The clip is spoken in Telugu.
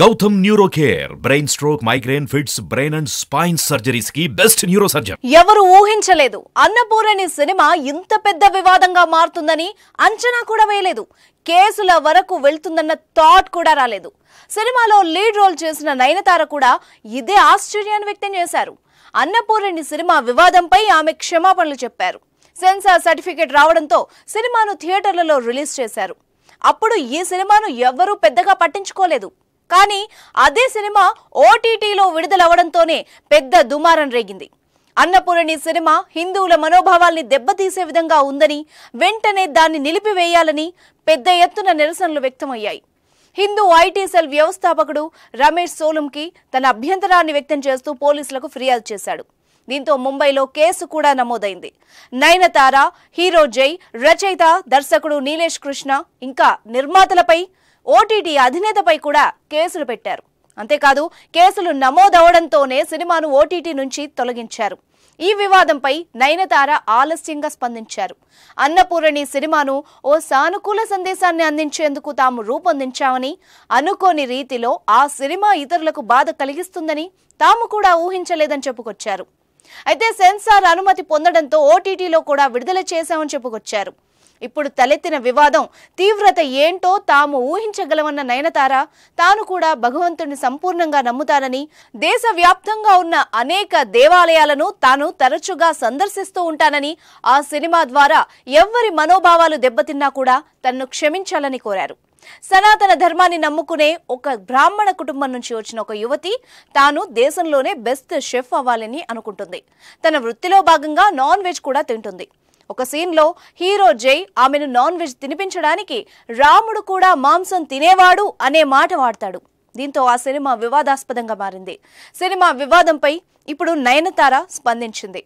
Gautam Neurocare, brain stroke, migraine, fits, brain and spine surgeries ki best neurosurgeon. ఎవరు ఊహించలేదు అన్నపూర్ణి సినిమా ఇంత పెద్ద వివాదంగా మారుతుందని అంచనా కూడా వేయలేదు. కేసుల వరకు వెళ్తుందన్న థాట్ కూడా రాలేదు. సినిమాలో లీడ్ రోల్ చేసిన నయనతార కూడా ఇదే ఆశ్చర్యాన్ని వ్యక్తం చేశారు. అన్నపూర్ణి సినిమా వివాదంపై ఆమె క్షమాపణలు చెప్పారు. సెన్సార్ సర్టిఫికెట్ రావడంతో సినిమాను థియేటర్లలో రిలీజ్ చేశారు. అప్పుడు ఈ సినిమాను ఎవ్వరూ పెద్దగా పట్టించుకోలేదు. కానీ అదే సినిమా ఓటీటీలో విడుదలవడంతోనే పెద్ద దుమారం రేగింది. అన్నపూర్ణి సినిమా హిందువుల మనోభావాల్ని దెబ్బతీసే విధంగా ఉందని, వెంటనే దాన్ని నిలిపివేయాలని పెద్ద ఎత్తున నిరసనలు వ్యక్తమయ్యాయి. హిందూ ఐటీ సెల్ వ్యవస్థాపకుడు రమేష్ సోలంకి తన అభ్యంతరాన్ని వ్యక్తం చేస్తూ పోలీసులకు ఫిర్యాదు చేశాడు. దీంతో ముంబైలో కేసు కూడా నమోదైంది. నయనతార, హీరో జై, రచయిత, దర్శకుడు నీలేష్ కృష్ణ ఇంకా నిర్మాతలపై, ఓటీటీ అధినేతపై కూడా కేసులు పెట్టారు. అంతేకాదు కేసులు నమోదవడంతోనే సినిమాను ఓటీటీ నుంచి తొలగించారు. ఈ వివాదంపై నయనతార ఆలస్యంగా స్పందించారు. అన్నపూర్ణి సినిమాను ఓ సానుకూల సందేశాన్ని అందించేందుకు తాము రూపొందించామని, అనుకోని రీతిలో ఆ సినిమా ఇతరులకు బాధ కలిగిస్తుందని తాము కూడా ఊహించలేదని చెప్పుకొచ్చారు. అయితే సెన్సార్ అనుమతి పొందడంతో ఓటీటీలో కూడా విడుదల చేశామని చెప్పుకొచ్చారు. ఇప్పుడు తలెత్తిన వివాదం తీవ్రత ఏంటో తాము ఊహించగలమన్న నయనతార, తాను కూడా భగవంతుడిని సంపూర్ణంగా నమ్ముతానని, దేశవ్యాప్తంగా ఉన్న అనేక దేవాలయాలను తాను తరచుగా సందర్శిస్తూ ఉంటానని, ఆ సినిమా ద్వారా ఎవ్వరి మనోభావాలు దెబ్బతిన్నా కూడా తన్ను క్షమించాలని కోరారు. సనాతన ధర్మాన్ని నమ్ముకునే ఒక బ్రాహ్మణ కుటుంబం నుంచి వచ్చిన ఒక యువతి తాను దేశంలోనే బెస్ట్ షెఫ్ అవ్వాలని అనుకుంటుంది. తన వృత్తిలో భాగంగా నాన్ వెజ్ కూడా తింటుంది. ఒక సీన్లో హీరో జై ఆమెను నాన్ వెజ్ తినిపించడానికి రాముడు కూడా మాంసం తినేవాడు అనే మాట వాడతాడు. దీంతో ఆ సినిమా వివాదాస్పదంగా మారింది. సినిమా వివాదంపై ఇప్పుడు నయనతార స్పందించింది.